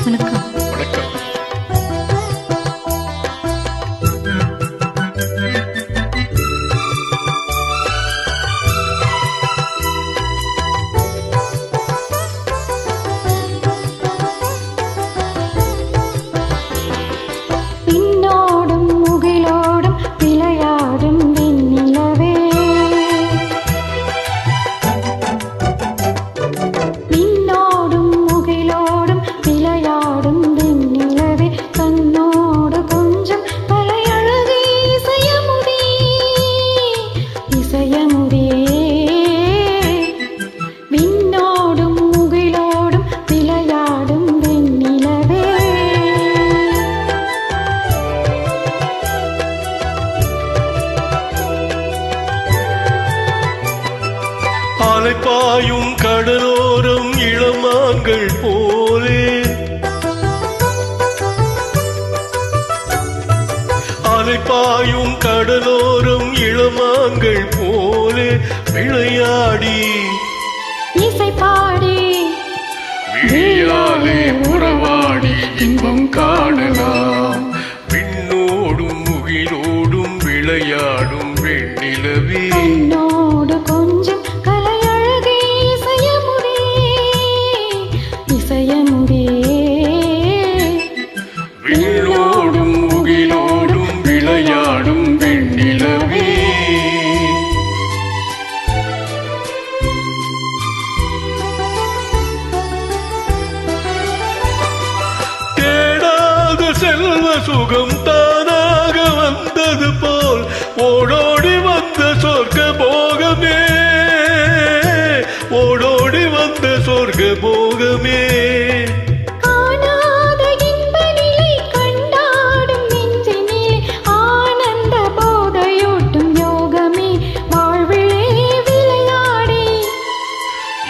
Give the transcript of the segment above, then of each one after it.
வணக்கம். வணக்கம். விண்ணோடும் முகிலோடும் விளையாடும் வெண்ணிலவே, விண்ணோடும் முகிலோடும் விளையாடும் வெண்ணிலவே, தன்னோடு கொஞ்சம் தலையழகே இசையமுதே, இசையமுதே. விண்ணோடும் முகிலோடும் விளையாடும் வெண்ணிலவே. அலைப்பாயும் கடலோரம் இளமாங்கள் போலே, அலைப்பாயும் கடலோரம் இளமாங்கள் போலே விளையாடி இசை பாடி விழியாலே உறவாடி இன்பம் காணலாம். விண்ணோடும் முகிலோடும் விளையாடும் வெண்ணிலவே, என்னோடு கொஞ்சம் கலையழகே இசையமுதே, இசையமுதே. விண்ணோடும் முகிலோடும் விளையாடும் வெண்ணிலவே. தேடாத செல்வ சுகம் தானாக வந்தது போல் ஓடோடி வந்த சொர்க்க போகமே, ஓடோடி வந்த சொர்க்க போகமே. காணாத இன்ப நிலை கண்டாடும் நெஞ்சினிலே ஆனந்த போதையூட்டும் யோகமே, வாழ்விலே விளையாடி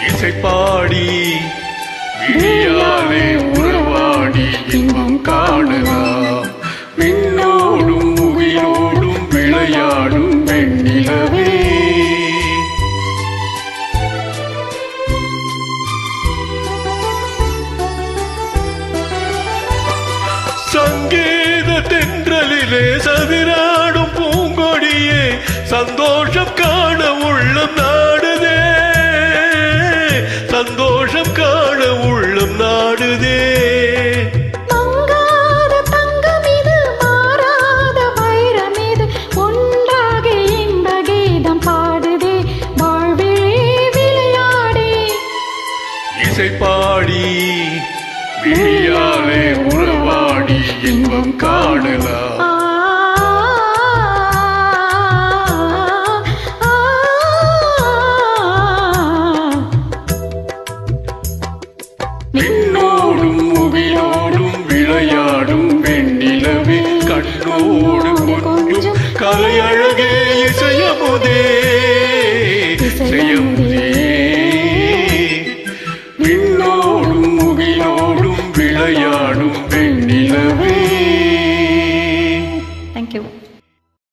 இசை பாடி விழியாலே உறவாடி இன்பம் காணலாம். விண்ணோடும் முகிலோடும் விளையாடும் வெண்ணிலவே. சங்கீத தென்றலிலே சதிராடும் பூங்கொடியே, சந்தோஷம் காண உள்ளம் நாடுதே, சந்தோஷம் காண உள்ளம் நாடுதே. மங்காத தங்கம் இது, மாறாத வைரம் இது, ஒன்றாக இன்ப கீதம் பாடுதே, வாழ்விலே விளையாடி இசை பாடி விழியாலே உறவாடி இன்பம் காணலாம். ஆ, ஆ, விண்ணோடும் முகிலோடும் விளையாடும் வெண்ணிலவே, கண்ணோடு கொஞ்சம் கலையழகே